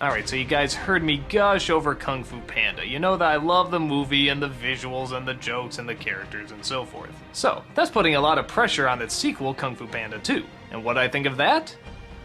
Alright, so you guys heard me gush over Kung Fu Panda. You know that I love the movie and the visuals and the jokes and the characters and so forth. So, that's putting a lot of pressure on its sequel, Kung Fu Panda 2. And what I think of that?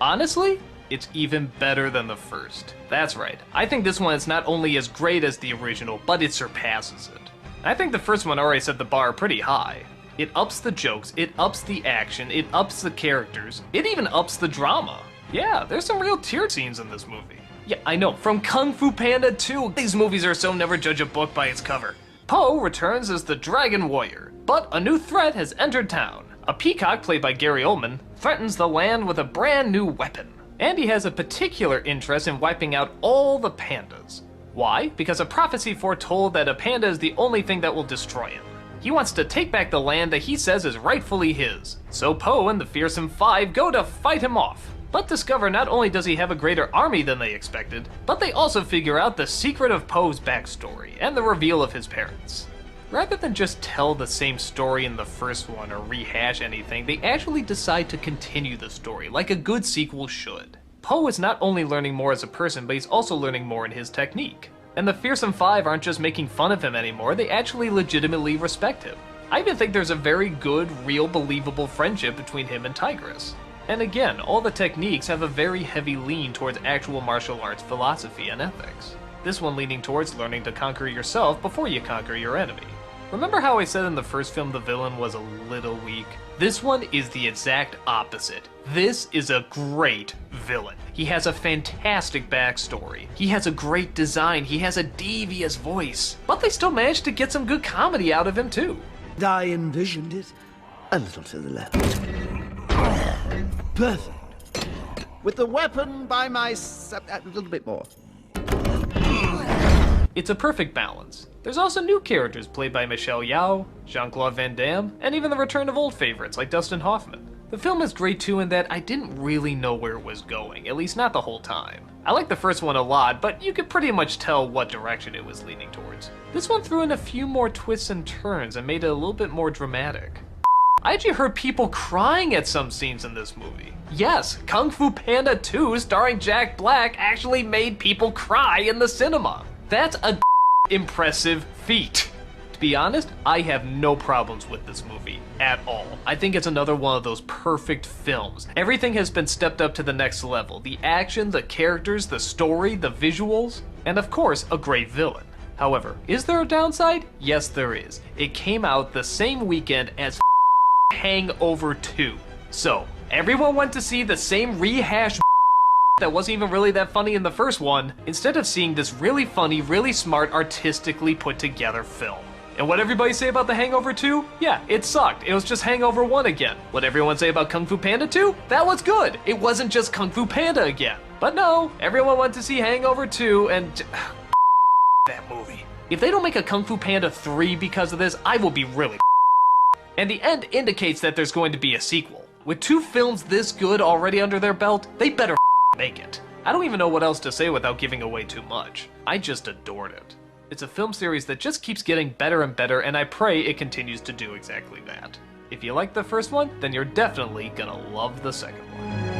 Honestly, it's even better than the first. That's right, I think this one is not only as great as the original, but it surpasses it. I think the first one already set the bar pretty high. It ups the jokes, it ups the action, it ups the characters, it even ups the drama. Yeah, there's some real tear scenes in this movie. Yeah, I know, from Kung Fu Panda 2, these movies are so never judge a book by its cover. Po returns as the Dragon Warrior, but a new threat has entered town. A peacock, played by Gary Oldman, threatens the land with a brand new weapon. And he has a particular interest in wiping out all the pandas. Why? Because a prophecy foretold that a panda is the only thing that will destroy him. He wants to take back the land that he says is rightfully his. So Po and the Fearsome Five go to fight him off. But discover not only does he have a greater army than they expected, but they also figure out the secret of Po's backstory and the reveal of his parents. Rather than just tell the same story in the first one or rehash anything, they actually decide to continue the story like a good sequel should. Po is not only learning more as a person, but he's also learning more in his technique. And the Fearsome Five aren't just making fun of him anymore, they actually legitimately respect him. I even think there's a very good, real, believable friendship between him and Tigress. And again, all the techniques have a very heavy lean towards actual martial arts philosophy and ethics. This one leaning towards learning to conquer yourself before you conquer your enemy. Remember how I said in the first film the villain was a little weak? This one is the exact opposite. This is a great villain. He has a fantastic backstory. He has a great design. He has a devious voice. But they still managed to get some good comedy out of him too. I envisioned it a little to the left. Perfect. With the weapon by my a little bit more. It's a perfect balance. There's also new characters played by Michelle Yeoh, Jean-Claude Van Damme, and even the return of old favorites like Dustin Hoffman. The film is great too in that I didn't really know where it was going, at least not the whole time. I liked the first one a lot, but you could pretty much tell what direction it was leaning towards. This one threw in a few more twists and turns and made it a little bit more dramatic. I actually heard people crying at some scenes in this movie. Yes, Kung Fu Panda 2 starring Jack Black actually made people cry in the cinema. That's a impressive feat. To be honest, I have no problems with this movie at all. I think it's another one of those perfect films. Everything has been stepped up to the next level. The action, the characters, the story, the visuals, and of course, a great villain. However, is there a downside? Yes, there is. It came out the same weekend as Hangover 2. So, everyone went to see the same rehash that wasn't even really that funny in the first one, instead of seeing this really funny, really smart, artistically put together film. And what everybody say about the Hangover 2? Yeah, it sucked. It was just Hangover 1 again. What everyone say about Kung Fu Panda 2? That was good. It wasn't just Kung Fu Panda again. But no, everyone went to see Hangover 2 and that movie. If they don't make a Kung Fu Panda 3 because of this, I will be really And the end indicates that there's going to be a sequel. With 2 films this good already under their belt, they better make it. I don't even know what else to say without giving away too much. I just adored it. It's a film series that just keeps getting better and better, and I pray it continues to do exactly that. If you liked the first one, then you're definitely gonna love the second one.